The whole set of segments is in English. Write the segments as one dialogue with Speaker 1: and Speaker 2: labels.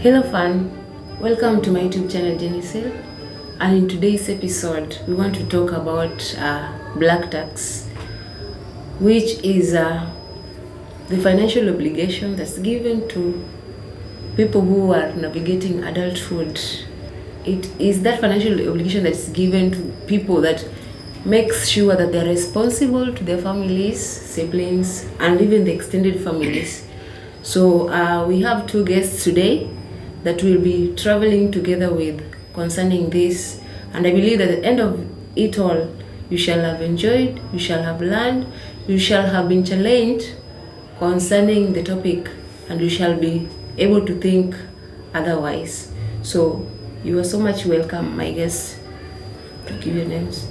Speaker 1: Hello fun, welcome to my YouTube channel Genicel, and in today's episode we want to talk about black tax, which is the financial obligation that's given to people who are navigating adulthood. It is that financial obligation that's given to people that makes sure that they're responsible to their families, siblings, and even the extended families. So we have two guests today that will be traveling together with concerning this, and I believe that at the end of it all, you shall have enjoyed, you shall have learned, you shall have been challenged concerning the topic, and you shall be able to think otherwise. So you are so much welcome, my guests, to give your names.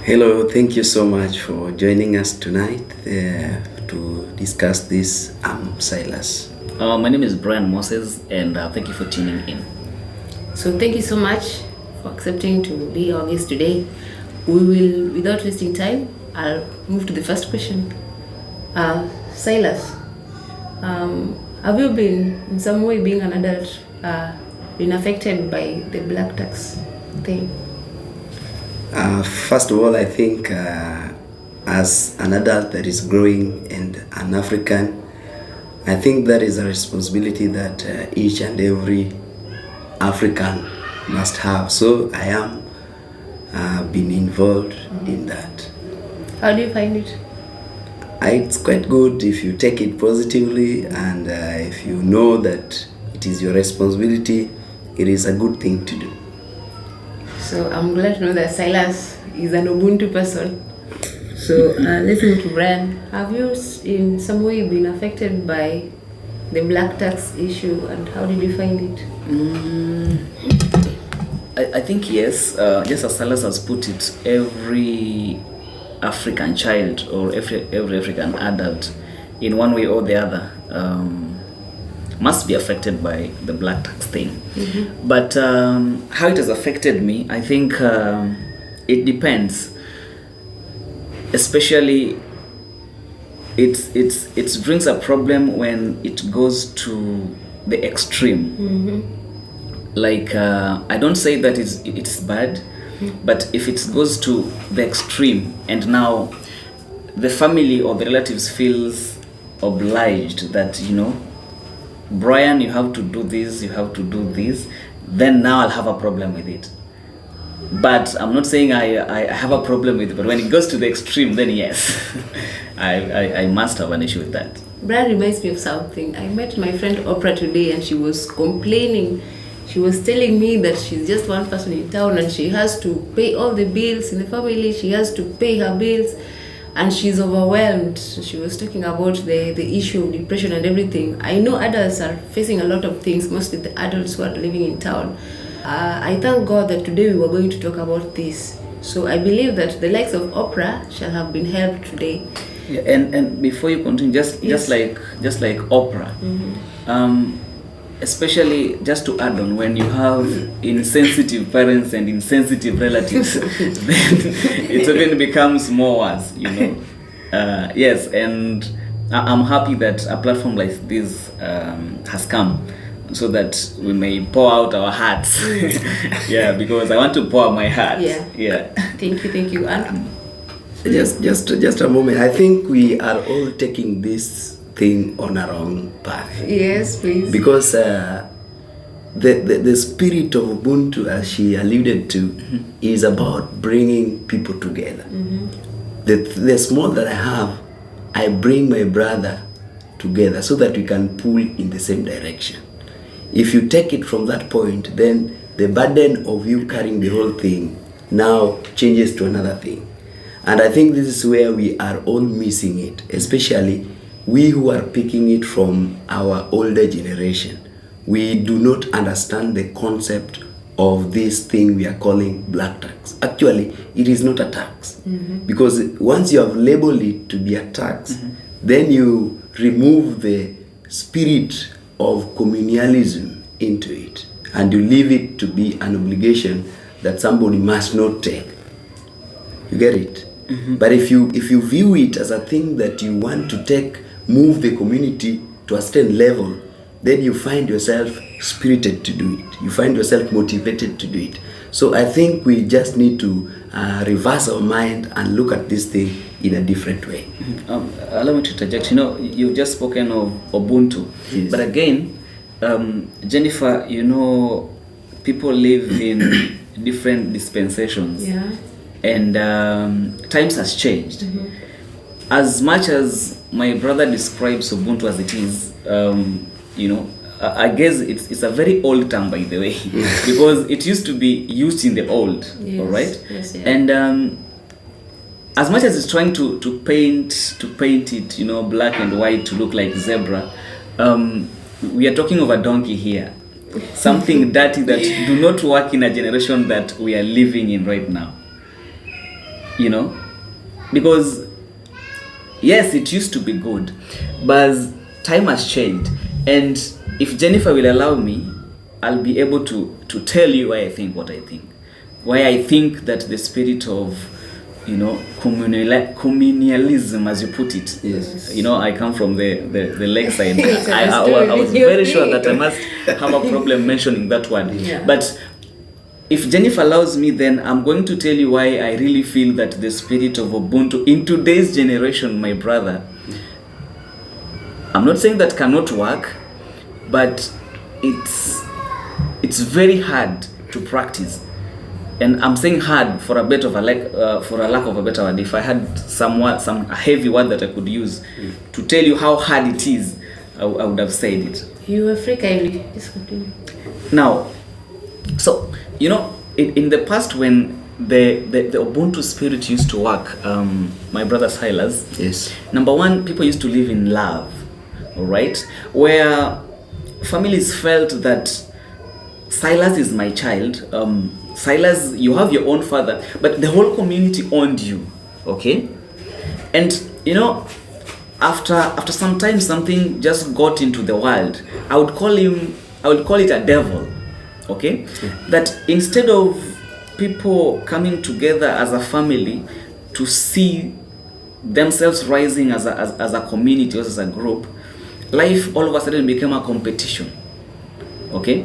Speaker 2: Hello, thank you so much for joining us tonight to discuss this. I'm Silas.
Speaker 3: My name is Brian Moses, and thank you for tuning in.
Speaker 1: So thank you so much for accepting to be our guest today. We will, without wasting time, I'll move to the first question. Silas, have you been, in some way, being an adult, been affected by the black tax thing?
Speaker 2: First of all, I think as an adult that is growing and an African, I think that is a responsibility that each and every African must have. So I am been involved in that.
Speaker 1: How do you find it?
Speaker 2: It's quite good if you take it positively, and if you know that it is your responsibility, it is a good thing to do.
Speaker 1: So I'm glad to know that Silas is an Ubuntu person. So let's move to Brian. Have you in some way been affected by the black tax issue, and how did you find it?
Speaker 3: I think yes, just as Silas has put it, every African child or every African adult in one way or the other must be affected by the black tax thing. Mm-hmm. But how it has affected me, I think it depends. Especially it brings a problem when it goes to the extreme. Mm-hmm. Like I don't say that it's bad, but if it goes to the extreme and now the family or the relatives feels obliged that, Brian, you have to do this, you have to do this, then now I'll have a problem with it. But I'm not saying I have a problem with it, but when it goes to the extreme, then yes, I must have an issue with that.
Speaker 1: Brian reminds me of something. I met my friend Oprah today, and she was complaining. She was telling me that she's just one person in town, and she has to pay all the bills in the family. She has to pay her bills, and she's overwhelmed. She was talking about the issue of depression and everything. I know adults are facing a lot of things, mostly the adults who are living in town. I thank God that today we were going to talk about this. So I believe that the likes of Oprah shall have been helped today.
Speaker 3: Yeah, and before you continue, just like Oprah, mm-hmm. Especially just to add on, when you have insensitive parents and insensitive relatives, then it even becomes more worse, Yes, and I'm happy that a platform like this has come, so that we may pour out our hearts. Yeah, because I want to pour my heart. Yeah.
Speaker 1: Thank you. And
Speaker 2: Just a moment. I think we are all taking this thing on our own path.
Speaker 1: Yes, please.
Speaker 2: Because the spirit of Ubuntu, as she alluded to, mm-hmm. is about bringing people together. Mm-hmm. The small that I have, I bring my brother together so that we can pull in the same direction. If you take it from that point, then the burden of you carrying the whole thing now changes to another thing. And I think this is where we are all missing it, especially we who are picking it from our older generation. We do not understand the concept of this thing we are calling black tax. Actually, it is not a tax. Mm-hmm. Because once you have labeled it to be a tax, mm-hmm. then you remove the spirit of communalism into it, and you leave it to be an obligation that somebody must not take. You get it? Mm-hmm. But if you view it as a thing that you want to move the community to a certain level, then you find yourself spirited to do it. You find yourself motivated to do it. So I think we just need to reverse our mind and look at this thing in a different way.
Speaker 3: Allow me to interject. You know, you've just spoken of Ubuntu.
Speaker 2: Yes.
Speaker 3: But again, Jennifer, you know, people live in different dispensations.
Speaker 1: Yeah.
Speaker 3: And times has changed. As much as my brother describes Ubuntu as it is, you know, I guess it's a very old term, by the way, because it used to be used in the old,
Speaker 1: Yes,
Speaker 3: all right?
Speaker 1: yes, yeah.
Speaker 3: And as much as it's trying to paint it, you know, black and white to look like zebra, we are talking of a donkey here, something dirty that do not work in a generation that we are living in right now, you know, because yes, it used to be good, but time has changed. And if Jennifer will allow me, I'll be able to tell you why I think what I think. Why I think that the spirit of, you know, communalism, as you put it.
Speaker 2: Yes.
Speaker 3: You know, I come from the lakeside.
Speaker 1: It's
Speaker 3: I
Speaker 1: understood.
Speaker 3: was very sure that I must have a problem mentioning that word.
Speaker 1: Yeah.
Speaker 3: But if Jennifer allows me, then I'm going to tell you why I really feel that the spirit of Ubuntu in today's generation, my brother, I'm not saying that cannot work, but it's very hard to practice. And I'm saying hard for a bit of for a lack of a better word. If I had some heavy word that I could use to tell you how hard it is, I would have said it.
Speaker 1: You Africa, just continue.
Speaker 3: Now, so you know, in the past when the Ubuntu spirit used to work, my brother Silas.
Speaker 2: Yes.
Speaker 3: Number one, people used to live in love, all right, where families felt that Silas is my child. Silas, you have your own father, but the whole community owned you, okay? And you know, after some time, something just got into the world. I would call it a devil, okay? That instead of people coming together as a family to see themselves rising as a community or as a group, life all of a sudden became a competition, okay?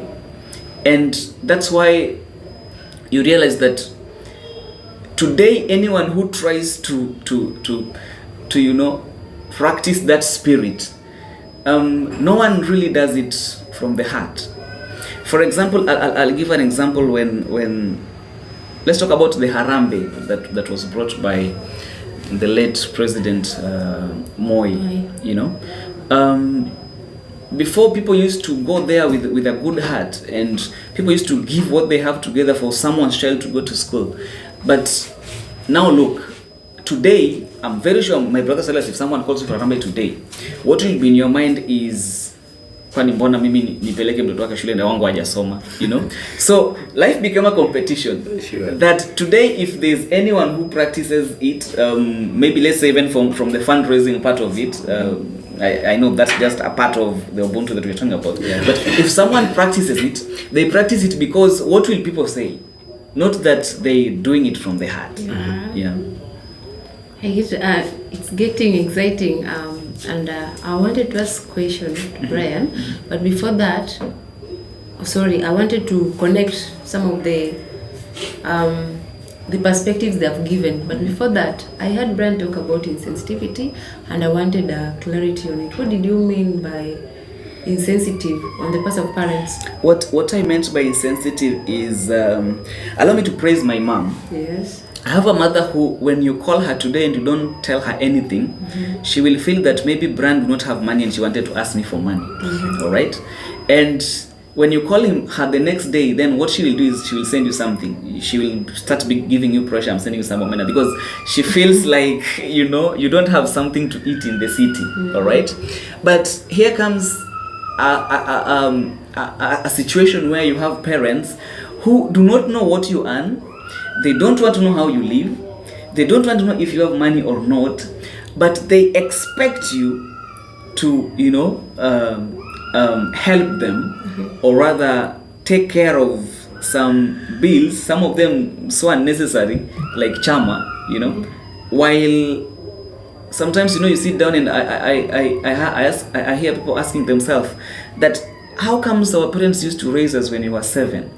Speaker 3: And that's why you realize that today anyone who tries to you know, practice that spirit, no one really does it from the heart. For example, I'll give an example. When let's talk about the Harambe that was brought by the late President Moi. You know, before, people used to go there with a good heart, and people used to give what they have together for someone's child to go to school. But now look, today, I'm very sure, my brother Silas, if someone calls you for Harambe today, what will be in your mind is, kwani mbona mimi nipeleke mtoto wake shule na wangu hajasoma, you know? So life became a competition.
Speaker 2: Sure.
Speaker 3: That today, if there's anyone who practices it, maybe let's say even from the fundraising part of it, I know that's just a part of the Ubuntu that we're talking about.
Speaker 2: Yeah.
Speaker 3: But if someone practices it, they practice it because what will people say? Not that they're doing it from the heart. Yeah.
Speaker 1: I get, it's getting exciting, and I wanted to ask a question to Brian, but before that, I wanted to connect some of the perspectives they have given. But before that, I heard Brian talk about insensitivity, and I wanted clarity on it. What did you mean by insensitive on the part of parents?
Speaker 3: What I meant by insensitive is, allow me to praise my mom.
Speaker 1: Yes.
Speaker 3: I have a mother who, when you call her today and you don't tell her anything, she will feel that maybe Brian do not have money and she wanted to ask me for money. All right? And when you call her the next day, then what she will do is she will send you something. She will start giving you pressure. I'm sending you some money because she feels like, you know, you don't have something to eat in the city. All right? But here comes a situation where you have parents who do not know what you earn. They don't want to know how you live. They don't want to know if you have money or not. But they expect you to, you know, help them, or rather take care of some bills, some of them so unnecessary, like chama, you know, while sometimes, you know, you sit down and I hear people asking themselves, that how comes our parents used to raise us when we were 7,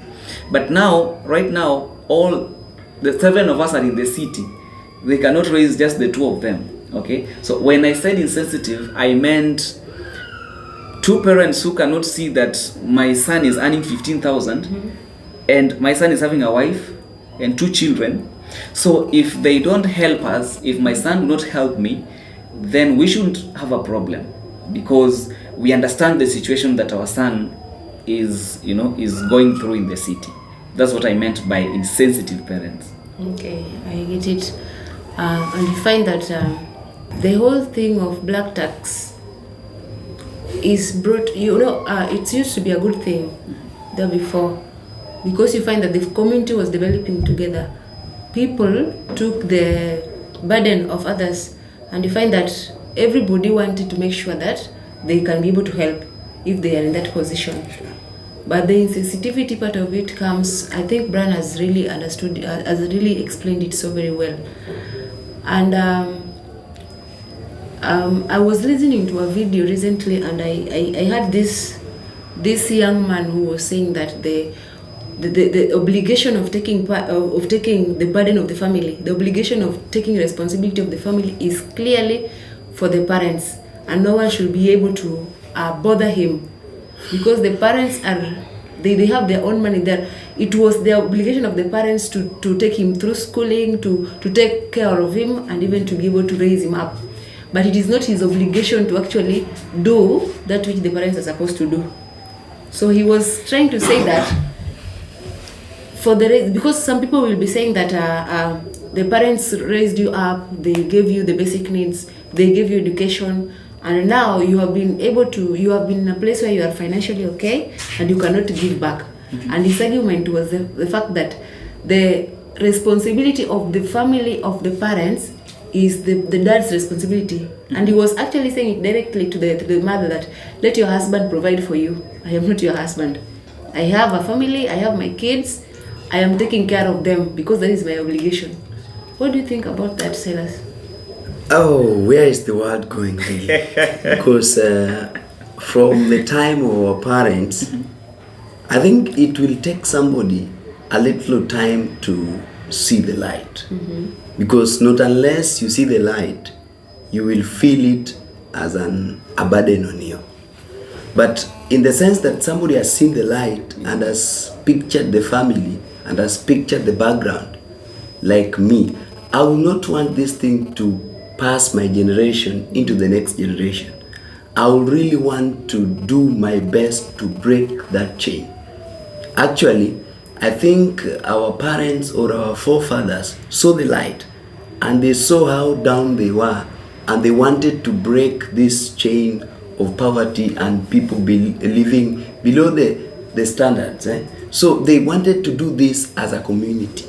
Speaker 3: but now, right now, all the 7 of us are in the city. They cannot raise just the 2 of them. Okay, so when I said insensitive, I meant 2 parents who cannot see that my son is earning 15,000 and my son is having a wife and 2 children. So if they don't help us, if my son will not help me, then we shouldn't have a problem, because we understand the situation that our son is going through in the city. That's what I meant by insensitive parents.
Speaker 1: Okay, I get it. And you find that the whole thing of black tax is brought, it used to be a good thing there before, because you find that the community was developing together. People took the burden of others, and you find that everybody wanted to make sure that they can be able to help if they are in that position. But the insensitivity part of it comes, I think Brian has really understood, has really explained it so very well. And I was listening to a video recently, and I had this young man who was saying that the obligation of taking the burden of the family, the obligation of taking responsibility of the family is clearly for the parents, and no one should be able to bother him, because the parents they have their own money there. It was the obligation of the parents to take him through schooling, to take care of him, and even to be able to raise him up. But it is not his obligation to actually do that which the parents are supposed to do. So he was trying to say that because some people will be saying that the parents raised you up, they gave you the basic needs, they gave you education, and now you have been in a place where you are financially okay and you cannot give back. And his argument was the fact that the responsibility of the family of the parents is the dad's responsibility. And he was actually saying it directly to the mother that, let your husband provide for you. I am not your husband. I have a family, I have my kids, I am taking care of them because that is my obligation. What do you think about that, Silas?
Speaker 2: Oh, where is the world going really? Because from the time of our parents, I think it will take somebody a little time to see the light. Because not unless you see the light, you will feel it as a burden on you. But in the sense that somebody has seen the light and has pictured the family and has pictured the background, like me, I will not want this thing to pass my generation into the next generation. I will really want to do my best to break that chain. Actually, I think our parents or our forefathers saw the light and they saw how down they were, and they wanted to break this chain of poverty and people living below the standards. So they wanted to do this as a community.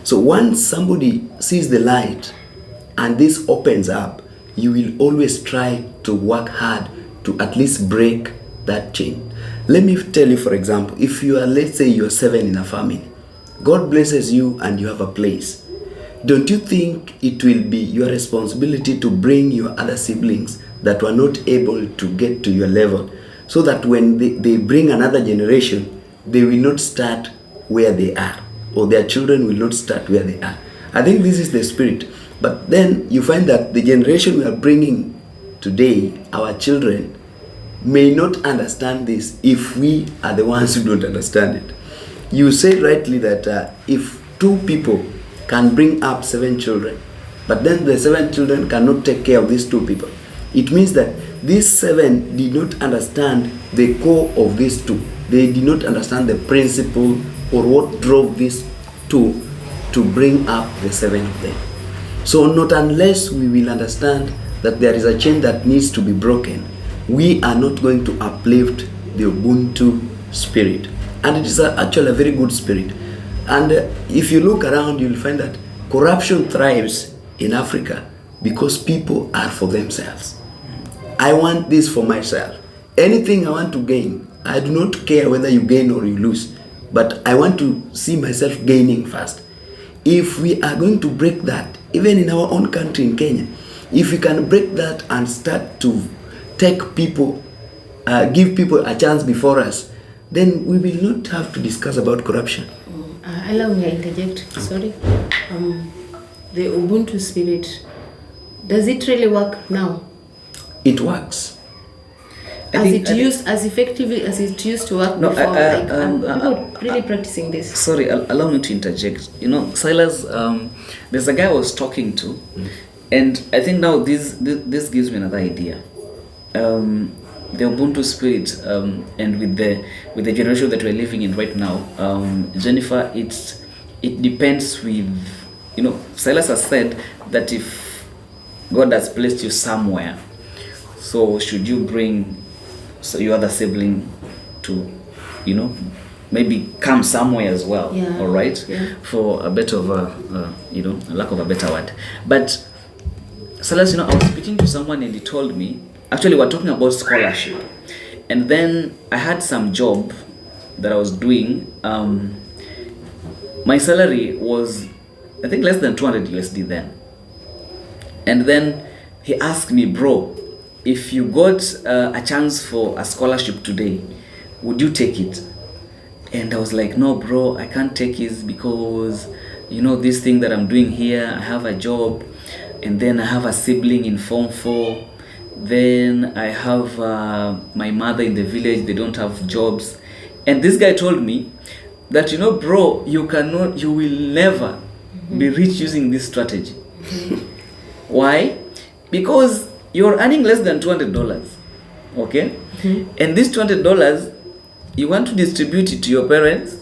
Speaker 2: So once somebody sees the light and this opens up, you will always try to work hard to at least break that chain. Let me tell you, for example, if you are, let's say you're 7 in a family, God blesses you and you have a place. Don't you think it will be your responsibility to bring your other siblings that were not able to get to your level, so that when they bring another generation, they will not start where they are, or their children will not start where they are? I think this is the spirit. But then you find that the generation we are bringing today, our children, may not understand this if we are the ones who don't understand it. You said rightly that if 2 people can bring up 7 children, but then the 7 children cannot take care of these 2 people, it means that these 7 did not understand the core of these 2. They did not understand the principle or what drove these 2 to bring up the 7 of them. So not unless we will understand that there is a chain that needs to be broken, we are not going to uplift the Ubuntu spirit. And it is actually a very good spirit. And if you look around, you'll find that corruption thrives in Africa because people are for themselves. I want this for myself. Anything I want to gain, I do not care whether you gain or you lose, but I want to see myself gaining first. If we are going to break that, even in our own country in Kenya, if we can break that and start to take people give people a chance before us, then we will not have to discuss about corruption.
Speaker 1: Allow me to interject. Sorry. The Ubuntu spirit, does it really work now?
Speaker 2: It works.
Speaker 1: As effectively as it used to work before? People really practicing this.
Speaker 3: Sorry, allow me to interject. You know, Silas, there's a guy I was talking to, and I think now this gives me another idea. The Ubuntu spirit, and with the generation that we're living in right now, Jennifer, it depends with, you know, Silas has said that if God has placed you somewhere, so should you bring your other sibling to, you know, maybe come somewhere as well,
Speaker 1: Yeah.
Speaker 3: all right,
Speaker 1: Yeah.
Speaker 3: for a bit of a, you know, a lack of a better word. But Silas, you know, I was speaking to someone and he told me, actually we're talking about scholarship, and then I had some job that I was doing. My salary was, I think, less than 200 USD then. And then he asked me, bro, if you got a chance for a scholarship today, would you take it? And I was like, no, bro, I can't take it because, you know, this thing that I'm doing here, I have a job, and then I have a sibling in Form 4, then I have my mother in the village, they don't have jobs. And this guy told me that, you know, bro, you will never be rich using this strategy. Why? Because you're earning less than $200, okay? And this $200, you want to distribute it to your parents,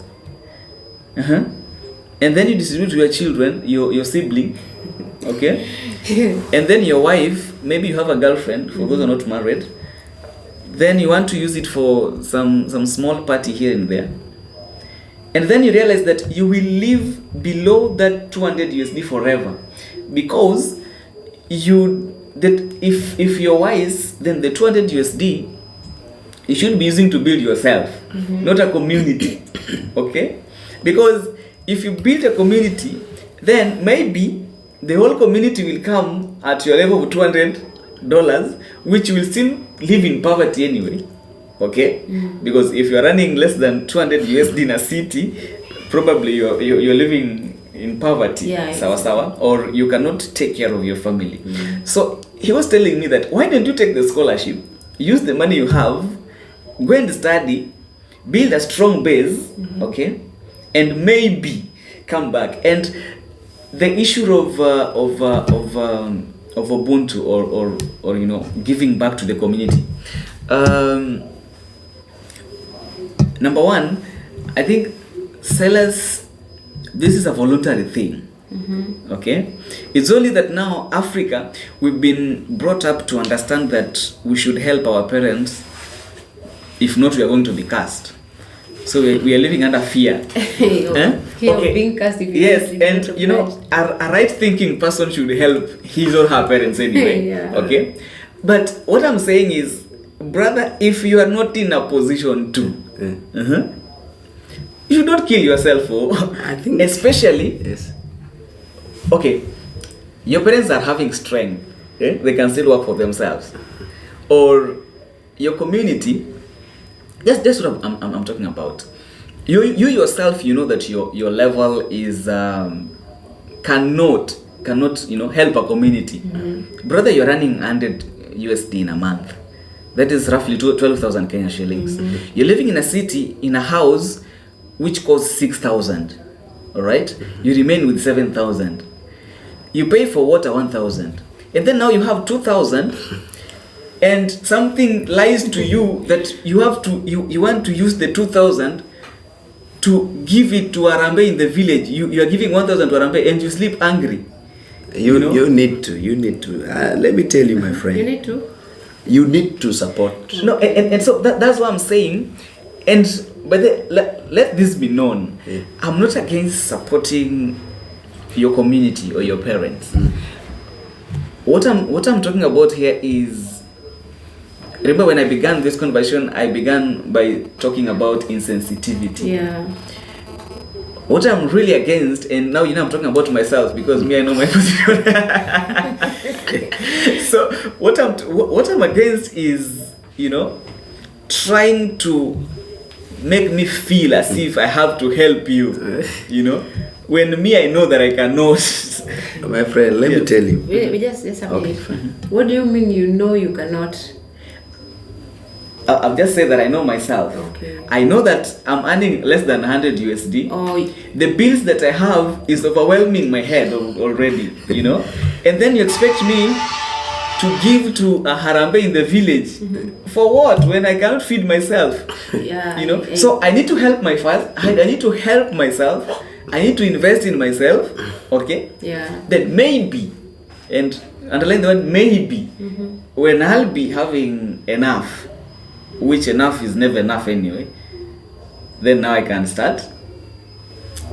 Speaker 3: and then you distribute to your children, your sibling, okay? And then your wife, maybe you have a girlfriend, for those who are not married, then you want to use it for some small party here and there. And then you realize that you will live below that 200 USD forever, because if you're wise, then the 200 USD you should be using to build yourself, not a community. Okay? Because if you build a community, then maybe the whole community will come at your level of $200, which will still live in poverty anyway. Okay? Because if you're running less than 200 USD in a city, probably you're living in poverty,
Speaker 1: Yeah,
Speaker 3: sawa, or you cannot take care of your family. So he was telling me that, why don't you take the scholarship, use the money you have, go and study, build a strong base, okay, and maybe come back. And the issue of Ubuntu or you know, giving back to the community. Number one, I think sellers, this is a voluntary thing. Okay, it's only that now Africa, we've been brought up to understand that we should help our parents. If not, we are going to be cast. So we are living under fear.
Speaker 1: Fear of being cast.
Speaker 3: Yes, and you know, a right-thinking person should help his or her parents anyway.
Speaker 1: Yeah.
Speaker 3: Okay, but what I'm saying is, brother, if you are not in a position to, you should not kill yourself.
Speaker 2: I think,
Speaker 3: especially,
Speaker 2: yes.
Speaker 3: Okay, your parents are having strength. They can still work for themselves, or your community. That's what I'm talking about. You yourself, you know that your level is cannot you know, help a community. Brother, you're running 100 USD in a month. That is roughly 12,000 Kenya shillings. You're living in a city in a house which costs 6,000. All right, you remain with 7,000. You pay for water 1,000, and then now you have 2,000. And something lies to you that you have to you want to use the 2,000 to give it to Arambe in the village. You are giving 1,000 to Arambe and you sleep angry.
Speaker 2: You
Speaker 3: know?
Speaker 2: you need to let me tell you, my friend, you need to support.
Speaker 3: No, and so that's what I'm saying. And but let this be known. I'm not against supporting your community or your parents. What I'm talking about here is, remember when I began this conversation, I began by talking about insensitivity.
Speaker 1: Yeah.
Speaker 3: What I'm really against, and now you know I'm talking about myself because me, I know my position. So what I'm against is, you know, trying to make me feel as if I have to help you, you know, when me, I know that I cannot.
Speaker 2: My friend, let me tell you.
Speaker 1: We just a
Speaker 2: Okay,
Speaker 1: minute.
Speaker 2: fine.
Speaker 1: What do you mean you know you cannot?
Speaker 3: I've just said that I know myself.
Speaker 1: Okay.
Speaker 3: I know that I'm earning less than 100 USD.
Speaker 1: Oh,
Speaker 3: The bills that I have is overwhelming my head already, you know. And then you expect me to give to a harambe in the village for what? When I cannot feed myself,
Speaker 1: yeah.
Speaker 3: you know. So I need to help I need to help myself. I need to invest in myself. Okay.
Speaker 1: Yeah.
Speaker 3: Then maybe, and underline the word maybe, when I'll be having enough, which enough is never enough anyway, then now I can start.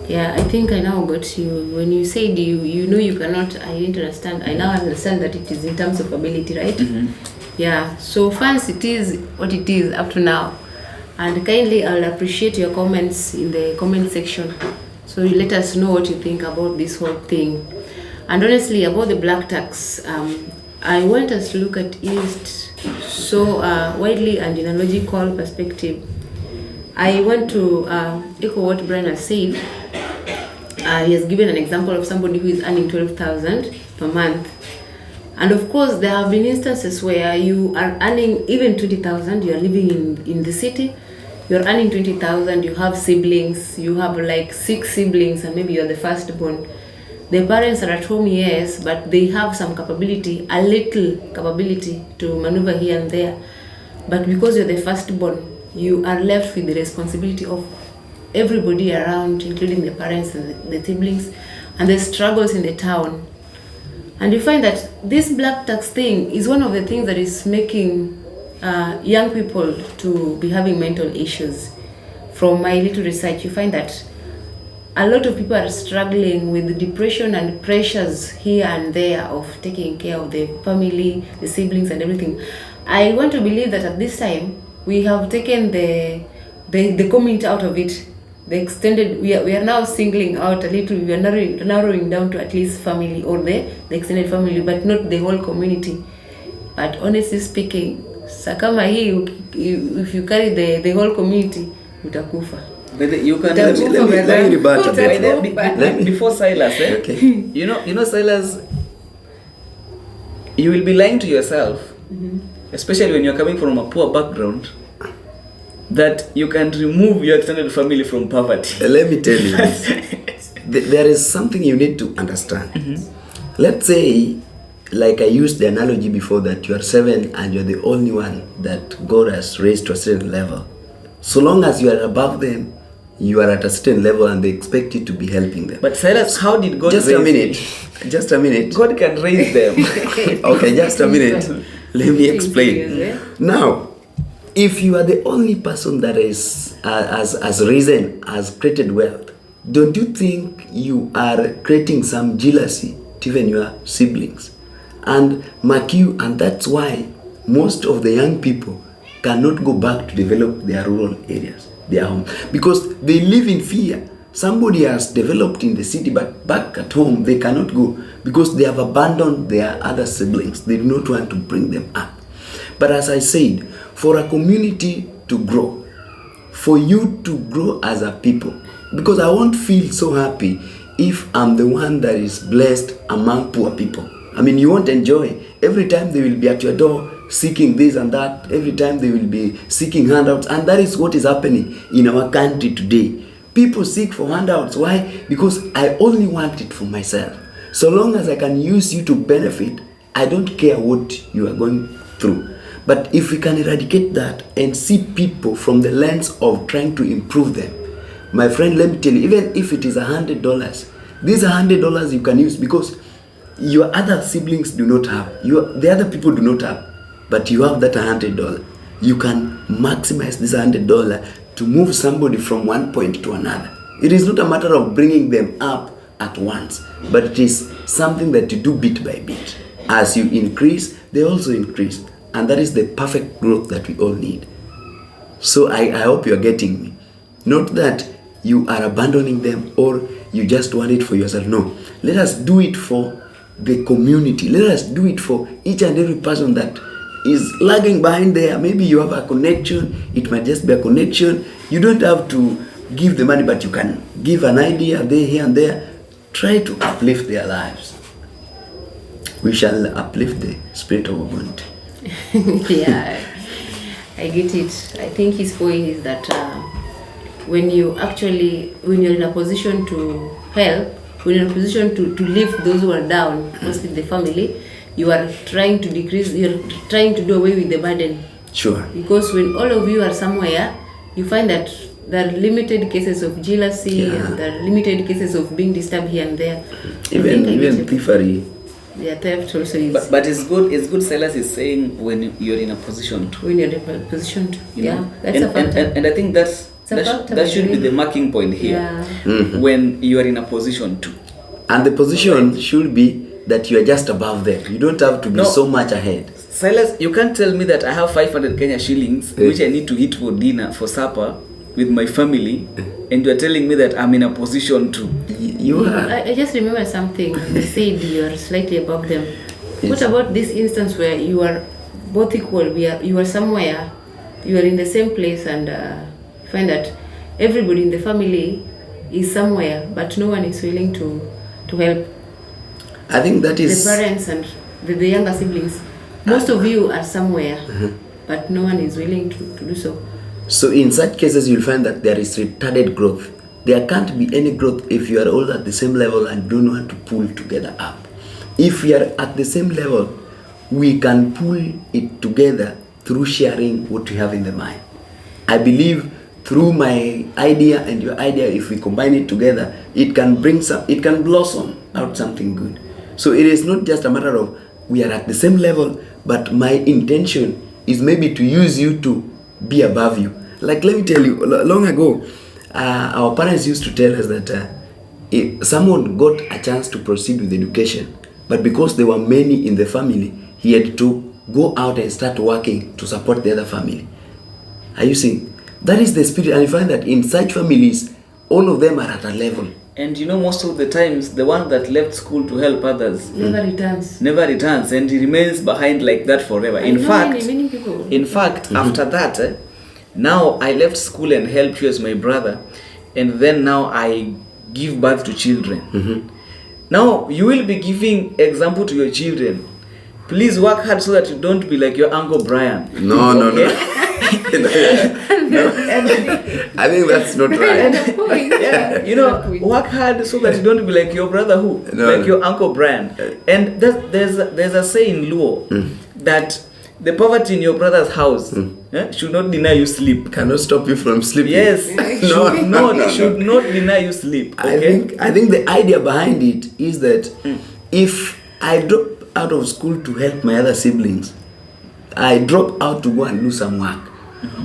Speaker 1: Yeah, I think I now got you. When you said you know you cannot, I didn't understand. I now understand that it is in terms of ability, right? Yeah. So fans, it is what it is up to now. And kindly, I'll appreciate your comments in the comment section. So you let us know what you think about this whole thing. And honestly, about the black tax, I want us to look at it so widely and in a logical perspective. I want to echo what Brian has said. He has given an example of somebody who is earning 12,000 per month. And of course, there have been instances where you are earning even 20,000, you are living in the city, you're earning 20,000, you have siblings, you have like 6 siblings, and maybe you're the firstborn. The parents are at home, yes, but they have some capability, a little capability to maneuver here and there. But because you're the firstborn, you are left with the responsibility of everybody around, including the parents and the siblings, and the struggles in the town. And you find that this black tax thing is one of the things that is making young people to be having mental issues. From my little research, you find that a lot of people are struggling with the depression and pressures here and there of taking care of the family, the siblings, and everything. I want to believe that at this time we have taken the community out of it. The extended, we are now singling out a little. We are narrowing down to at least family or the extended family, but not the whole community. But honestly speaking, sakama hii, if you carry the whole community, utakufa.
Speaker 3: But you can
Speaker 2: Let me rebut a bit.
Speaker 3: Before Silas,
Speaker 2: Okay.
Speaker 3: you know Silas, you will be lying to yourself, especially when you're coming from a poor background, that you can remove your extended family from poverty.
Speaker 2: Let me tell you this. There is something you need to understand. Let's say, like I used the analogy before, that you are 7 and you're the only one that God has raised to a certain level. So long as you are above them, you are at a certain level and they expect you to be helping them.
Speaker 3: But Silas, how did God
Speaker 2: Just
Speaker 3: raise
Speaker 2: a minute. Just a minute.
Speaker 3: God can raise them.
Speaker 2: Okay, just a minute. Let me explain. Now, if you are the only person that is has risen, has created wealth, don't you think you are creating some jealousy to even your siblings? And mark you, and that's why most of the young people cannot go back to develop their rural areas, their home, because they live in fear. Somebody has developed in the city, but back at home they cannot go because they have abandoned their other siblings. They do not want to bring them up. But as I said, for a community to grow, for you to grow as a people, because I won't feel so happy if I'm the one that is blessed among poor people. I mean, you won't enjoy. Every time they will be at your door seeking this and that. Every time they will be seeking handouts. And that is what is happening in our country today. People seek for handouts. Why? Because I only want it for myself. So long as I can use you to benefit, I don't care what you are going through. But if we can eradicate that and see people from the lens of trying to improve them, my friend, let me tell you, even if it is $100, these $100 you can use because your other siblings do not have, the other people do not have, but you have that $100. You can maximize this $100 to move somebody from one point to another. It is not a matter of bringing them up at once, but it is something that you do bit by bit. As you increase, they also increase. And that is the perfect growth that we all need. So I hope you are getting me. Not that you are abandoning them or you just want it for yourself. No. Let us do it for the community. Let us do it for each and every person that is lagging behind there. Maybe you have a connection. It might just be a connection. You don't have to give the money, but you can give an idea there, here and there. Try to uplift their lives. We shall uplift the spirit of Ubuntu.
Speaker 1: Yeah, I get it. I think his point is that when you're in a position to help, when you're in a position to lift those who are down, mostly the family, you are trying to you're trying to do away with the burden.
Speaker 2: Sure.
Speaker 1: Because when all of you are somewhere, you find that there are limited cases of jealousy, and there are limited cases of being disturbed here and there.
Speaker 2: Even thievery.
Speaker 1: Yeah, theft also is.
Speaker 3: But it's good Silas is saying when you're in a position to.
Speaker 1: When you're in a position to.
Speaker 3: You
Speaker 1: Yeah,
Speaker 3: know?
Speaker 1: that's a factor.
Speaker 3: And I think that should be the marking point here.
Speaker 1: Yeah.
Speaker 3: When you are in a position to.
Speaker 2: And the position should be that you are just above them. You don't have to be so much ahead.
Speaker 3: Silas, you can't tell me that I have 500 Kenya shillings which I need to eat for dinner, for supper, with my family, and you're telling me that I'm in a position to.
Speaker 2: You are.
Speaker 1: I just remember something. They said you are slightly above them.
Speaker 2: Yes.
Speaker 1: What about this instance where you are both equal? You are somewhere, you are in the same place, and find that everybody in the family is somewhere, but no one is willing to help.
Speaker 2: I think that is.
Speaker 1: The parents and the younger siblings. Most of you are somewhere, but no one is willing to do so.
Speaker 2: So in such cases, you'll find that there is retarded growth. There can't be any growth if you are all at the same level and don't want to pull together up. If we are at the same level, we can pull it together through sharing what we have in the mind. I believe through my idea and your idea, if we combine it together, it can blossom out something good. So it is not just a matter of we are at the same level, but my intention is maybe to use you to be above you. Like, let me tell you, long ago, our parents used to tell us that if someone got a chance to proceed with education, but because there were many in the family, he had to go out and start working to support the other family. Are you seeing? That is the spirit, and you find that in such families, all of them are at a level.
Speaker 3: And you know, most of the times, the one that left school to help others
Speaker 1: Never returns.
Speaker 3: never returns, and he remains behind like that forever.
Speaker 1: I know many people.
Speaker 3: In fact, after that, now I left school and helped you as my brother, and then now I give birth to children. Now you will be giving example to your children. Please work hard so that you don't be like your Uncle Brian.
Speaker 2: No. I think that's not right.
Speaker 3: Yeah, you know, work hard so that you don't be like your brother like your Uncle Brian. And there's a saying in Luo that the poverty in your brother's house should not deny you sleep.
Speaker 2: Cannot stop you from sleeping.
Speaker 3: Yes, should not deny you sleep. Okay?
Speaker 2: I think the idea behind it is that if I drop out of school to help my other siblings, I drop out to go and do some work.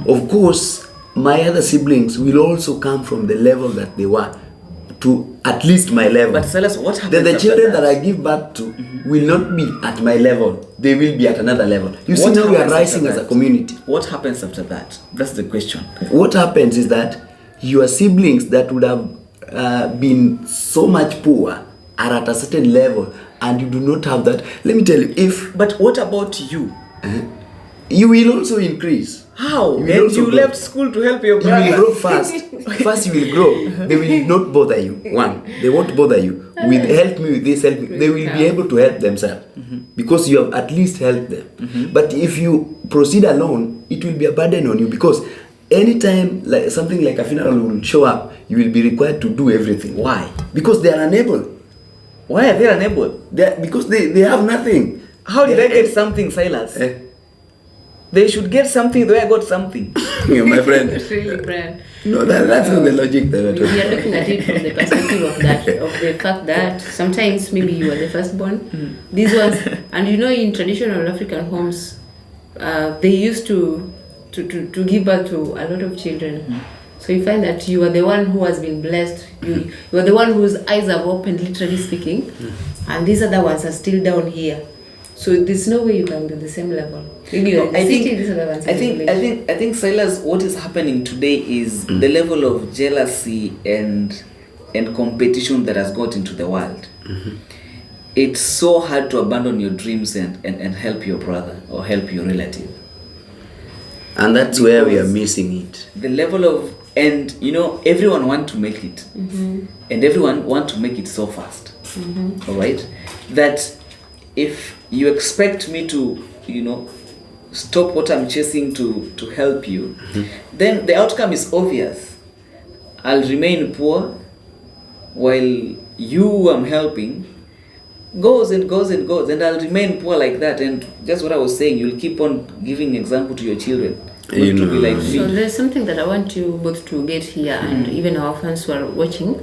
Speaker 2: Of course, my other siblings will also come from the level that they were to at least my level.
Speaker 3: But Silas, what happens
Speaker 2: Then the
Speaker 3: after
Speaker 2: children
Speaker 3: that?
Speaker 2: that I give birth to will not be at my level. They will be at another level. You see,
Speaker 3: What
Speaker 2: now we are
Speaker 3: happens
Speaker 2: rising
Speaker 3: after
Speaker 2: as a
Speaker 3: that?
Speaker 2: community.
Speaker 3: What happens after that? That's the question.
Speaker 2: What happens is that your siblings that would have been so much poor are at a certain level, and you do not have that. Let me tell you,
Speaker 3: But what about you?
Speaker 2: you will also increase.
Speaker 3: How?
Speaker 2: You will
Speaker 3: And
Speaker 2: also
Speaker 3: you
Speaker 2: grow.
Speaker 3: left school to help your
Speaker 2: You
Speaker 3: brother.
Speaker 2: will grow fast. First, you will grow. They will not bother you. One, they won't bother you. With help me with this, help me. They will be able to help themselves because you have at least helped them. But if you proceed alone, it will be a burden on you because anytime like something like a funeral will show up, you will be required to do everything.
Speaker 3: Why?
Speaker 2: Because they are unable.
Speaker 3: Why are they unable?
Speaker 2: Because they have nothing.
Speaker 3: How did I get something, Silas? They should get something the way I got something.
Speaker 2: My friend.
Speaker 1: Really, Brian.
Speaker 2: No, that's not the logic that we're
Speaker 1: We
Speaker 2: talking.
Speaker 1: are looking at it from the perspective of the fact that sometimes maybe you are the firstborn. These ones, and you know, in traditional African homes, they used to give birth to a lot of children. So you find that you are the one who has been blessed. You are the one whose eyes have opened, literally speaking, and these other ones are still down here. So there's no way you can be the same level. Maybe you're in the city, these other ones are in the village.
Speaker 3: I think, Silas, what is happening today is the level of jealousy and competition that has got into the world. it's so hard to abandon your dreams and help your brother or help your relative.
Speaker 2: And that's where we are
Speaker 3: Because
Speaker 2: missing it.
Speaker 3: the level of, and everyone want to make it, and everyone want to make it so fast. All right, that if you expect me to stop what I'm chasing to help you, then the outcome is obvious. I'll remain poor while you I'm helping goes and goes and goes, and I'll remain poor like that. And just what I was saying, you'll keep on giving example to your children not to be like
Speaker 1: So
Speaker 3: me.
Speaker 1: there's something that I want you both to get here, and even our fans who are watching.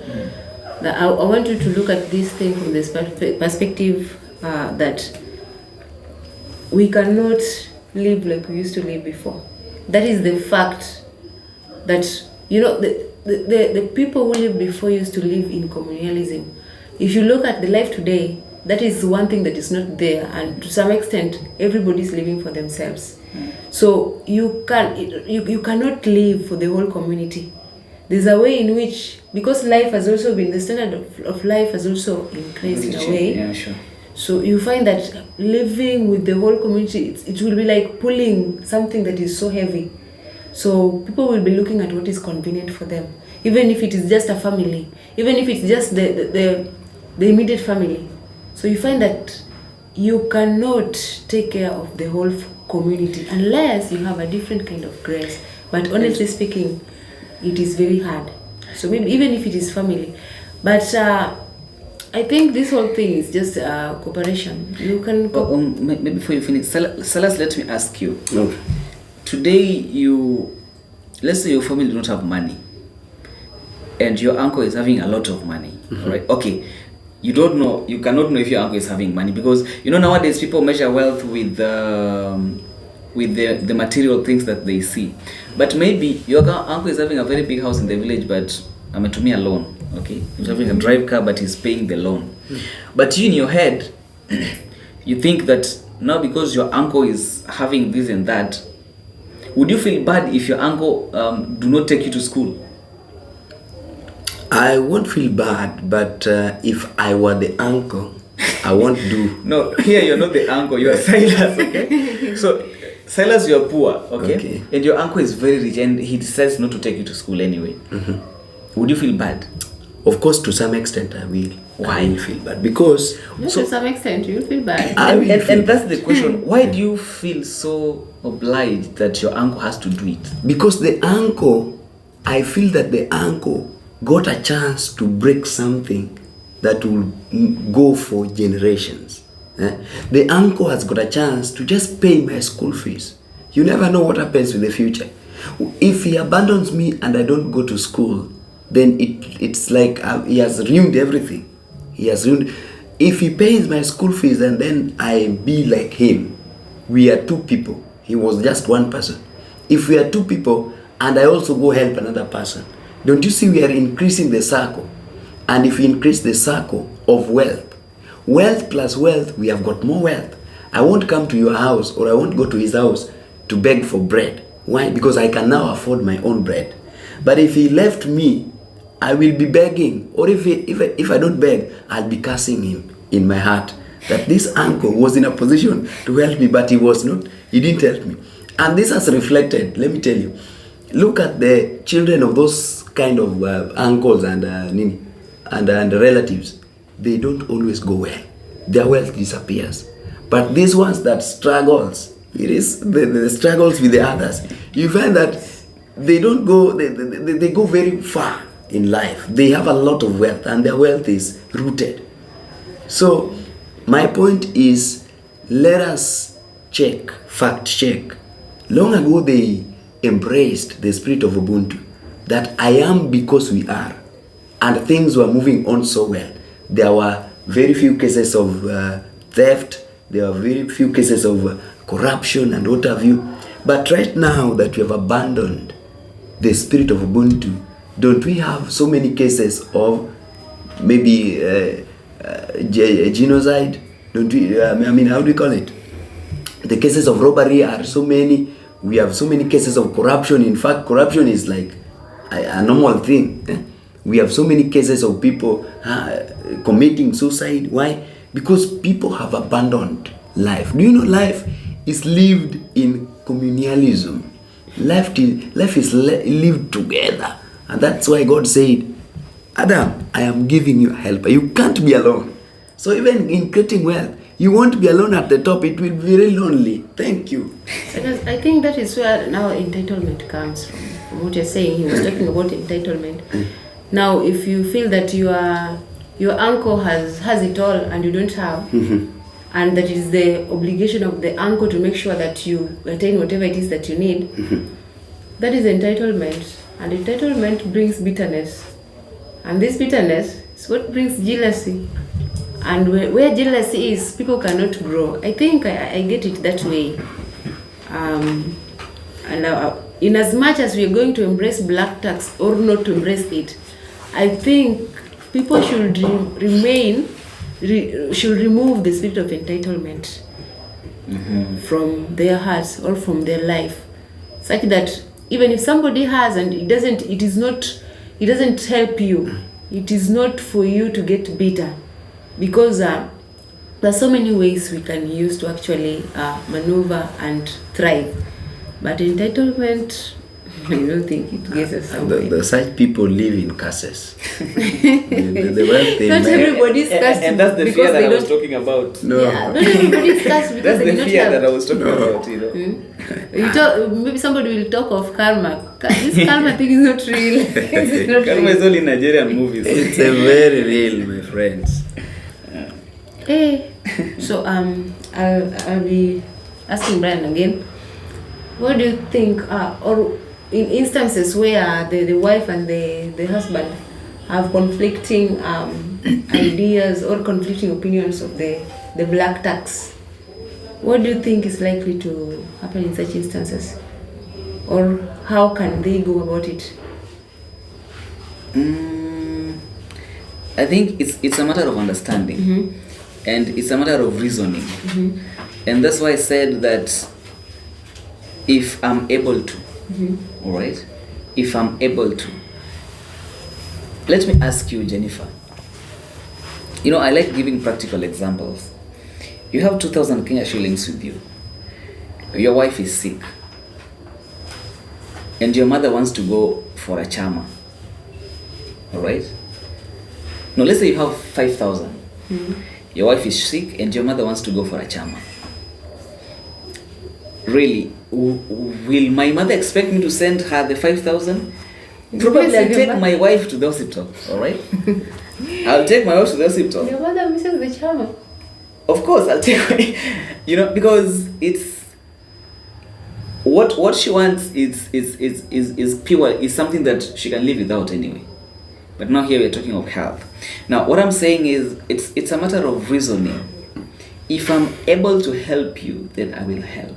Speaker 1: That I want you to look at this thing from this perspective that we cannot live like we used to live before. That is the fact that the people who lived before used to live in communalism. If you look at the life today, that is one thing that is not there, and to some extent everybody is living for themselves. So you cannot live for the whole community. There's a way in which, because life has also been, the standard of life has also increased in a way.
Speaker 3: Yeah, sure.
Speaker 1: So you find that living with the whole community, it will be like pulling something that is so heavy. So people will be looking at what is convenient for them, even if it is just a family, even if it's just the immediate family. So you find that you cannot take care of the whole community unless you have a different kind of grace. But honestly speaking, it is very hard. So maybe even if it is family, but I think this whole thing is just cooperation. You can
Speaker 3: Maybe before you finish, Salas, let me ask you.
Speaker 2: Okay.
Speaker 3: Today, let's say your family do not have money, and your uncle is having a lot of money. Right? Okay. You cannot know if your uncle is having money, because nowadays people measure wealth with the material things that they see. But maybe your uncle is having a very big house in the village, but ametumia loan. Okay, he's having a drive car, but he's paying the loan. But you in your head, you think that now because your uncle is having this and that, would you feel bad if your uncle do not take you to school?
Speaker 2: I won't feel bad, but if I were the uncle, I won't do.
Speaker 3: No, here you're not the uncle, you are Silas, okay? So, Silas, you're poor, okay? And your uncle is very rich and he decides not to take you to school anyway. Would you feel bad?
Speaker 2: Of course, to some extent, I will.
Speaker 3: Why?
Speaker 2: I will feel bad because
Speaker 1: to some extent you will feel bad.
Speaker 3: And that's the question. Why do you feel so obliged that your uncle has to do it?
Speaker 2: Because the uncle, I feel that the uncle got a chance to break something that will go for generations. The uncle has got a chance to just pay my school fees. You never know what happens with the future. If he abandons me and I don't go to school, then it's like he has ruined everything. He has ruined. If he pays my school fees and then I be like him, we are two people. He was just one person. If we are two people and I also go help another person, don't you see we are increasing the circle? And if we increase the circle of wealth plus wealth, we have got more wealth. I won't come to your house or I won't go to his house to beg for bread. Why? Because I can now afford my own bread. But if he left me, I will be begging. Or if I don't beg, I'll be cursing him in my heart that this uncle was in a position to help me, but he was not. He didn't help me. And this has reflected, let me tell you, look at the children of those kind of uncles and relatives. They don't always go well. Their wealth disappears. But these ones that struggles, it is the struggles with the others. You find that they don't go, they go very far in life. They have a lot of wealth and their wealth is rooted. So my point is, let us fact check. Long ago they embraced the spirit of Ubuntu, that I am because we are, and things were moving on so well. There were very few cases of theft, there were very few cases of corruption and what have you. But right now that we have abandoned the spirit of Ubuntu, don't we have so many cases of maybe genocide? Don't we? How do we call it? The cases of robbery are so many. We have so many cases of corruption. In fact, corruption is like a normal thing. We have so many cases of people committing suicide. Why? because people have abandoned life. Do you know life is lived in communalism? Life is lived together. And that's why God said, Adam, I am giving you a helper. You can't be alone. So even in creating wealth, you won't be alone at the top. It will be very lonely. Thank you.
Speaker 1: Because I think that is where now entitlement comes from. From what you're saying, he was talking about entitlement. Now, if you feel that your uncle has it all and you don't have, and that is the obligation of the uncle to make sure that you attain whatever it is that you need, that is entitlement. And entitlement brings bitterness. And this bitterness is what brings jealousy. And where jealousy is, people cannot grow. I think I get it that way. In as much as we are going to embrace black tax or not to embrace it, I think people should should remove the spirit of entitlement from their hearts or from their life, such that even if somebody has and it doesn't help you, it is not for you to get bitter, because there's so many ways we can use to actually maneuver and thrive. But entitlement, I don't think it gets us somewhere.
Speaker 2: The such people live in curses. the wealth they
Speaker 1: Not
Speaker 2: make.
Speaker 1: everybody's cursed
Speaker 3: And that's the
Speaker 1: because
Speaker 3: fear that
Speaker 1: they
Speaker 3: I was
Speaker 1: don't.
Speaker 3: talking about.
Speaker 2: No.
Speaker 1: Yeah, not everybody's cursed because
Speaker 3: That's
Speaker 1: they
Speaker 3: the
Speaker 1: do not
Speaker 3: fear
Speaker 1: have.
Speaker 3: that I was talking about, you know.
Speaker 1: Maybe somebody will talk of karma. This karma thing is not real. It's not
Speaker 3: Karma
Speaker 1: real.
Speaker 3: is all in Nigerian movies.
Speaker 2: It's a very real, my friends.
Speaker 1: So I'll be asking Brian again. What do you think, or in instances where the wife and the husband have conflicting ideas or conflicting opinions of the black tax, what do you think is likely to happen in such instances, or how can they go about it?
Speaker 3: I think it's a matter of understanding, and it's a matter of reasoning, and that's why I said that if I'm able to, all right, if I'm able to, let me ask you, Jennifer. You know, I like giving practical examples. You have 2,000 Kenya shillings with you. Your wife is sick, and your mother wants to go for a chama. All right. Now let's say you have 5,000. Your wife is sick, and your mother wants to go for a chama. Really, will my mother expect me to send her the 5,000? Probably I'll take my wife to the hospital, all right? I'll take my wife to the hospital.
Speaker 1: Your mother misses the charm.
Speaker 3: Of course, I'll take my, you know, because it's, what she wants is pure, is something that she can live without anyway. But now here we're talking of health. Now, what I'm saying is, it's a matter of reasoning. If I'm able to help you, then I will help.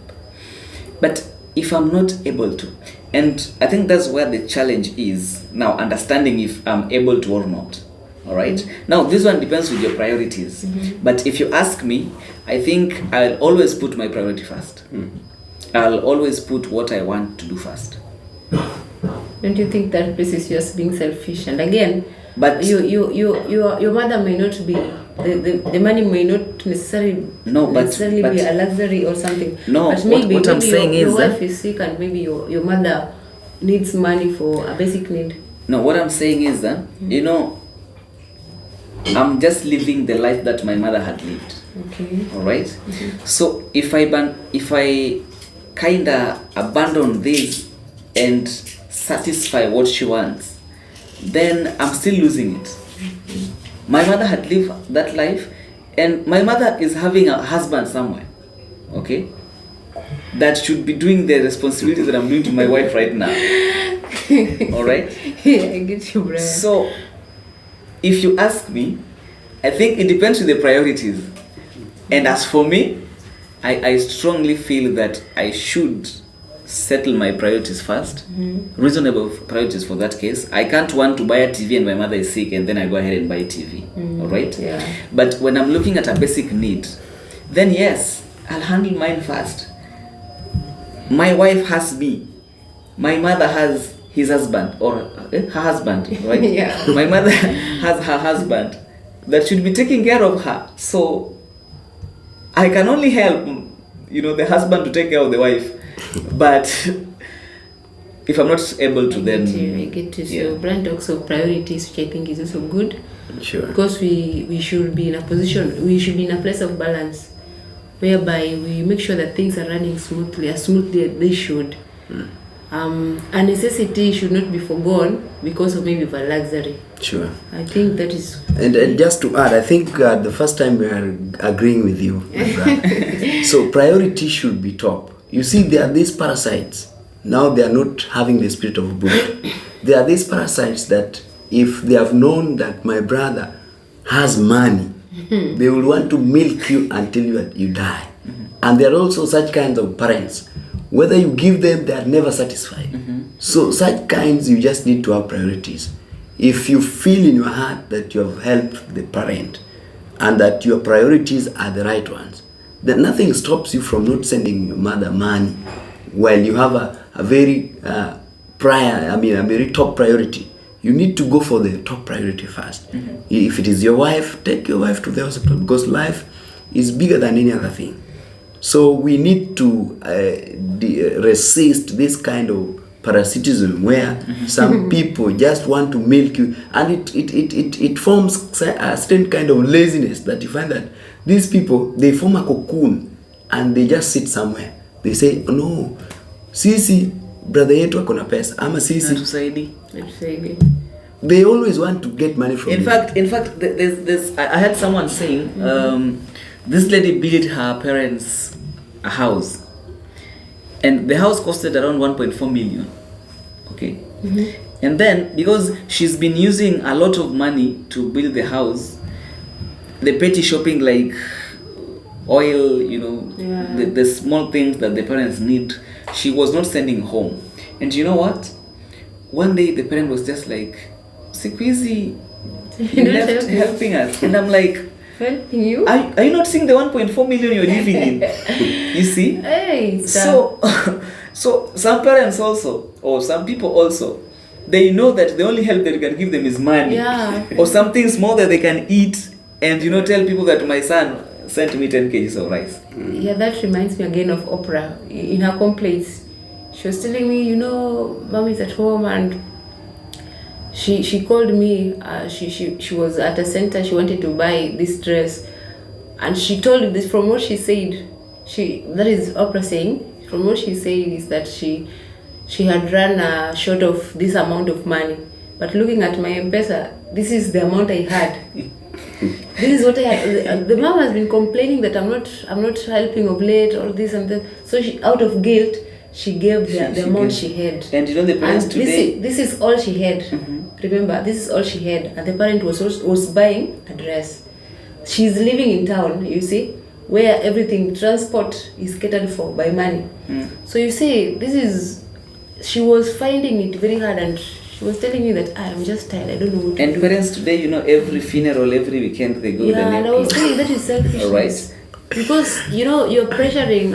Speaker 3: But if I'm not able to, and I think that's where the challenge is now, understanding if I'm able to or not. All right. Now, this one depends with your priorities. But if you ask me, I think I'll always put my priority first. I'll always put what I want to do first.
Speaker 1: Don't you think that this is just being selfish? And again,
Speaker 3: But
Speaker 1: your mother may not be, the money may not necessarily be a luxury or something.
Speaker 3: No,
Speaker 1: but maybe,
Speaker 3: what I'm saying
Speaker 1: your
Speaker 3: is
Speaker 1: wife is sick and maybe your mother needs money for a basic need.
Speaker 3: No, what I'm saying is that, you know, I'm just living the life that my mother had lived.
Speaker 1: Okay.
Speaker 3: All right. So if I kinda abandon this and satisfy what she wants, then I'm still losing it. My mother had lived that life, and my mother is having a husband somewhere, okay, that should be doing the responsibilities that I'm doing to my wife right now. All right.
Speaker 1: Yeah, I get you, Brian.
Speaker 3: So, if you ask me, I think it depends on the priorities. And as for me, I strongly feel that I should settle my priorities first. Reasonable priorities for that case. I can't want to buy a TV and my mother is sick and then I go ahead and buy a TV. All right?
Speaker 1: Yeah.
Speaker 3: But when I'm looking at a basic need, then yes, I'll handle mine first. My wife has me. My mother has his husband or her husband, right?
Speaker 1: Yeah.
Speaker 3: My mother has her husband. that should be taking care of her. So I can only help, the husband to take care of the wife. But if I'm not able to, then
Speaker 1: I get to. So Brian talks of priorities, which I think is also good.
Speaker 2: Sure.
Speaker 1: Because we should be in a position, we should be in a place of balance, whereby we make sure that things are running smoothly, as smoothly as they should. A necessity should not be forgone because of maybe of a luxury.
Speaker 2: Sure.
Speaker 1: I think that is.
Speaker 2: And just to add, I think the first time we are agreeing with you, my brother. So priority should be top. You see, there are these parasites. Now they are not having the spirit of Ubuntu. There are these parasites that if they have known that my brother has money, they will want to milk you until you die. And there are also such kinds of parents. Whether you give them, they are never satisfied. So such kinds, you just need to have priorities. If you feel in your heart that you have helped the parent and that your priorities are the right ones, then nothing stops you from not sending your mother money while you have a very a very top priority. You need to go for the top priority first. If it is your wife, take your wife to the hospital, because life is bigger than any other thing. So we need to resist this kind of parasitism where some people just want to milk you, and it forms a certain kind of laziness that you find that these people, they form a cocoon and they just sit somewhere. They say, oh, no, sisi brother yetu akona pesa ama sisi
Speaker 3: Atusaidi.
Speaker 2: They always want to get money from
Speaker 3: In fact, there's I had someone saying, this lady built her parents a house, and the house costed around 1.4 million. Okay, and then because she's been using a lot of money to build the house, the petty shopping like oil, the small things that the parents need, she was not sending home. And you know what? One day the parent was just like, Sikuizi, he left helping us. And I'm like,
Speaker 1: helping you?
Speaker 3: Are you not seeing the 1.4 million you're living in? You see?
Speaker 1: Hey,
Speaker 3: so some parents also, or some people also, they know that the only help that you can give them is money.
Speaker 1: Yeah.
Speaker 3: Or something small that they can eat, and tell people that my son sent me 10 kgs of rice.
Speaker 1: Yeah, that reminds me again of Oprah. In her complaints, she was telling me, mom is at home, and she called me. She was at a center. She wanted to buy this dress, and she told this from what she said. That is Oprah saying. From what she said is that she had run short of this amount of money. But looking at my M-Pesa, this is the amount I had. This is what I had. The mom has been complaining that I'm not helping of late or this and that. So she, out of guilt, she gave the amount she had.
Speaker 3: And the parents today.
Speaker 1: This is all she had. Remember, this is all she had, and the parent was buying a dress. She's living in town, you see, where everything transport is catered for by money. So you see, she was finding it very hard, and she was telling me that I'm just tired, I don't know what to do.
Speaker 3: And parents today, every funeral, every weekend they go.
Speaker 1: Yeah, and I was saying that is selfishness.
Speaker 3: Right.
Speaker 1: Because you're pressuring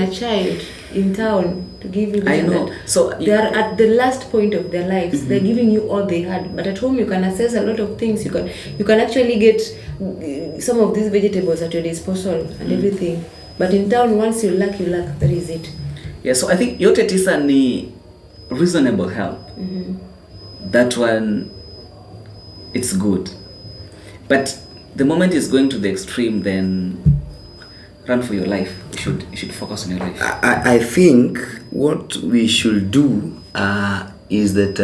Speaker 1: a child in town to give you.
Speaker 3: I know.
Speaker 1: That.
Speaker 3: So
Speaker 1: they are at the last point of their lives. They're giving you all they had, but at home you can access a lot of things. You can actually get some of these vegetables at your disposal and everything. But in town, once you lack, that is it.
Speaker 3: Yeah. So I think yote tisa ni reasonable help. That one, it's good. But the moment it's going to the extreme, then run for your life. You should focus on your life.
Speaker 2: I think what we should do is that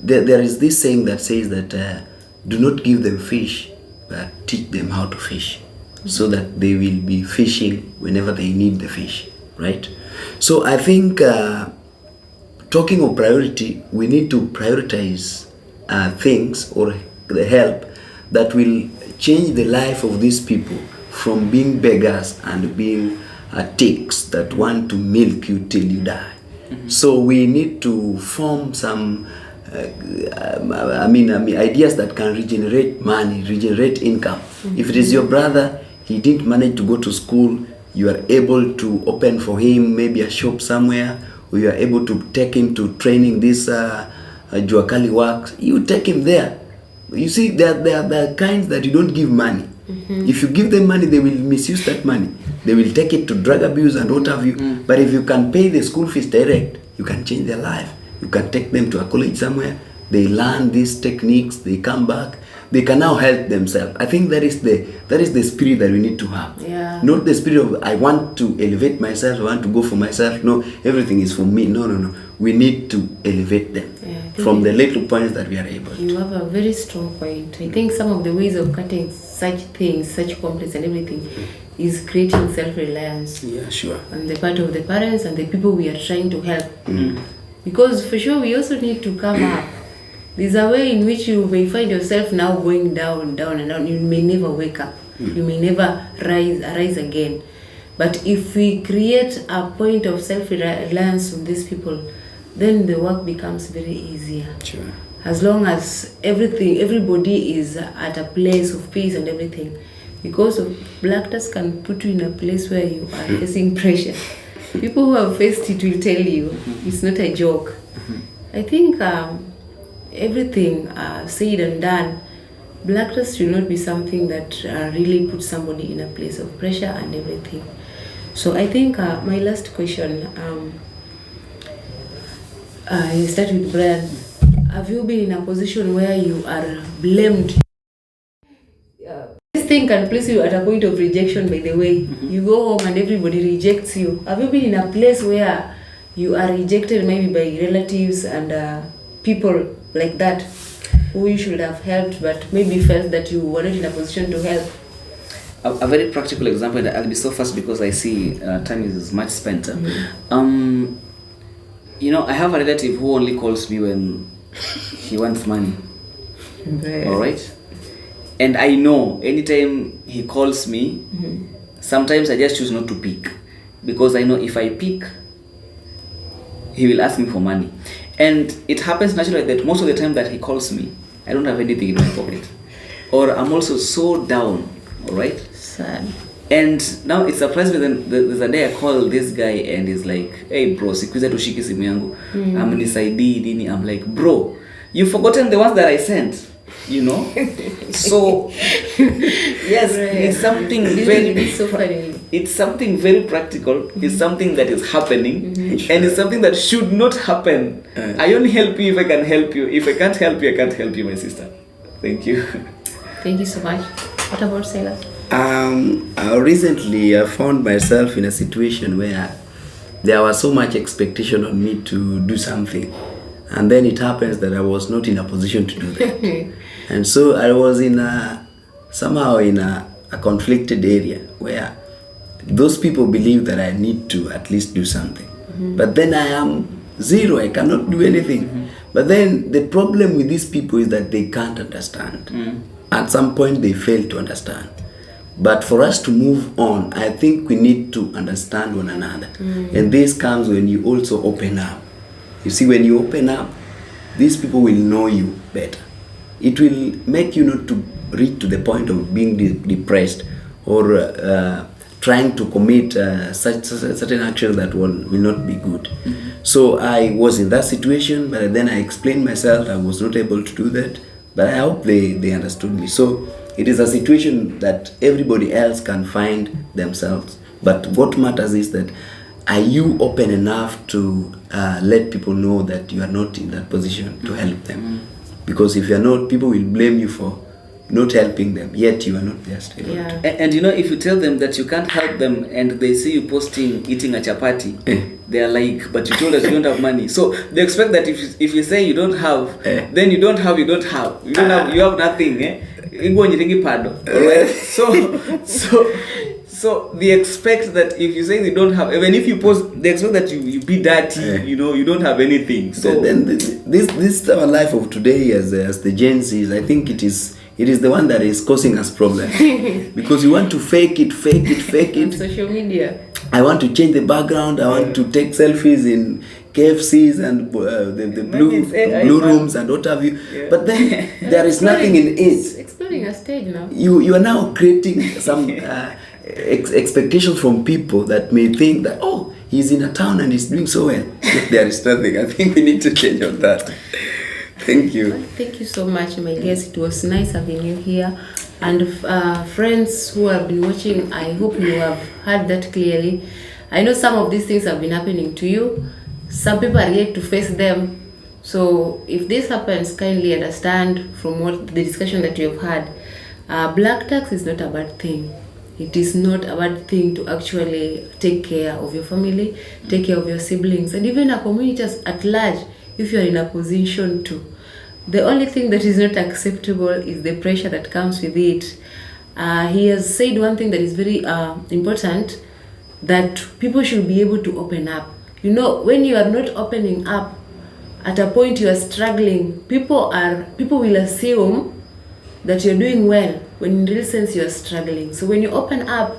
Speaker 2: there is this saying that says that do not give them fish, but teach them how to fish, so that they will be fishing whenever they need the fish, right? So I think talking of priority, we need to prioritize things or the help that will change the life of these people from being beggars and being ticks that want to milk you till you die. So we need to form some ideas that can regenerate money, regenerate income. If it is your brother, he didn't manage to go to school, you are able to open for him maybe a shop somewhere, or you are able to take him to training this Juakali works, you take him there. You see, there are kinds that you don't give money. If you give them money, they will misuse that money. They will take it to drug abuse and what have you. But if you can pay the school fees direct, you can change their life. You can take them to a college somewhere. They learn these techniques. They come back. They can now help themselves. I think that is the spirit that we need to have.
Speaker 1: Yeah.
Speaker 2: Not the spirit of I want to elevate myself. I want to go for myself. No, everything is for me. No. We need to elevate them from the little points that we are able to.
Speaker 1: You have a very strong point. I think some of the ways of cutting such things, such complex and everything, is creating self-reliance
Speaker 2: Yeah, sure.
Speaker 1: on the part of the parents and the people we are trying to help. Because for sure we also need to come up. There's a way in which you may find yourself now going down. You may never wake up. You may never arise again. But if we create a point of self-reliance on these people, then the work becomes very easier.
Speaker 2: Sure.
Speaker 1: As long as everybody is at a place of peace and everything. Because of black tax can put you in a place where you are facing pressure. People who have faced it will tell you it's not a joke. I think everything said and done, black tax should not be something that really puts somebody in a place of pressure and everything. So I think my last question, I start with Brian. Have you been in a position where you are blamed? This thing can place you at a point of rejection, by the way. You go home and everybody rejects you. Have you been in a place where you are rejected maybe by relatives and people like that who you should have helped but maybe felt that you were not in a position to help?
Speaker 3: A very practical example, and I'll be so fast because I see time is much spent. I have a relative who only calls me when he wants money.
Speaker 1: Right.
Speaker 3: All right? And I know anytime he calls me, sometimes I just choose not to pick. Because I know if I pick, he will ask me for money. And it happens naturally that most of the time that he calls me, I don't have anything in my pocket. Or I'm also so down, all right?
Speaker 1: Sad.
Speaker 3: And now it surprised me, then there's a day I call this guy and he's like, hey bro, sikuiza tushiki simu yangu. Amnisaidii nini. I'm like, bro, you've forgotten the ones that I sent. So yes, it's something it's something very practical. It's something that is happening, and it's something that should not happen. I only help you if I can help you. If I can't help you, I can't help you, my sister. Thank you.
Speaker 1: Thank you so much. What about Silas?
Speaker 2: Recently I found myself in a situation where there was so much expectation on me to do something, and then it happens that I was not in a position to do that. And so I was somehow in a conflicted area where those people believe that I need to at least do something. But then I am zero, I cannot do anything. But then the problem with these people is that they can't understand. At some point they fail to understand. But for us to move on, I think we need to understand one another. And this comes when you also open up. You see, when you open up, these people will know you better. It will make you not to reach to the point of being depressed or trying to commit certain actions that will not be good. So I was in that situation, but then I explained myself. I was not able to do that, but I hope they understood me. So it is a situation that everybody else can find themselves. But what matters is that are you open enough to let people know that you are not in that position to help them? Because if you are not, people will blame you for not helping them, yet you are not there still.
Speaker 1: Yeah.
Speaker 3: And if you tell them that you can't help them and they see you posting eating a chapati, they are like, but you told us you don't have money. So they expect that if you say you don't have, then you don't have. You don't have nothing. Alright? So they expect that if you say they don't have, even if you post, they expect that you be dirty, you don't have anything. So
Speaker 2: then this our life of today as the Gen Zs, I think it is the one that is causing us problems. Because you want to fake it.
Speaker 1: On social media.
Speaker 2: I want to change the background. I want to take selfies in KFCs and the blue rooms and what have you. Yeah. But then there is nothing in it.
Speaker 1: Exploring a stage now.
Speaker 2: You are now creating some expectations from people that may think that, oh, he's in a town and he's doing so well. There is nothing. I think we need to change on that. Thank you.
Speaker 1: Thank you so much, my guest. It was nice having you here. And friends who have been watching, I hope you have heard that clearly. I know some of these things have been happening to you. Some people are yet to face them. So if this happens, kindly understand from what the discussion that you have had. Black tax is not a bad thing. It is not a bad thing to actually take care of your family, take care of your siblings, and even a community at large if you are in a position to. The only thing that is not acceptable is the pressure that comes with it. He has said one thing that is very important, that people should be able to open up. You know, when you are not opening up, at a point you are struggling, people will assume that you're doing well when in real sense you are struggling. So when you open up,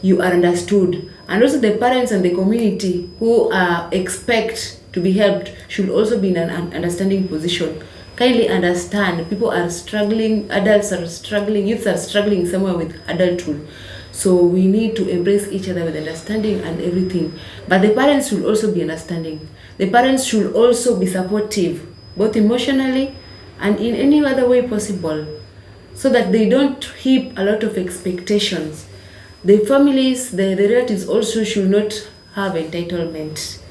Speaker 1: you are understood. And also the parents and the community who expect to be helped should also be in an understanding position. Kindly understand, people are struggling, adults are struggling, youths are struggling somewhere with adulthood. So we need to embrace each other with understanding and everything. But the parents should also be understanding. The parents should also be supportive, both emotionally and in any other way possible, so that they don't heap a lot of expectations. The families, the relatives also should not have entitlement.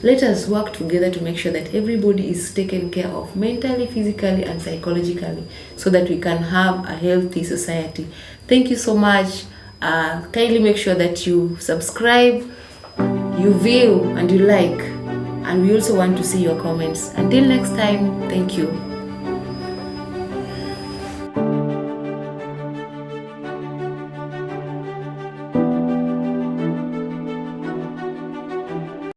Speaker 1: Let us work together to make sure that everybody is taken care of mentally, physically, and psychologically, so that we can have a healthy society. Thank you so much. Kindly make sure that you subscribe, you view, and you like. And we also want to see your comments. Until next time, thank you.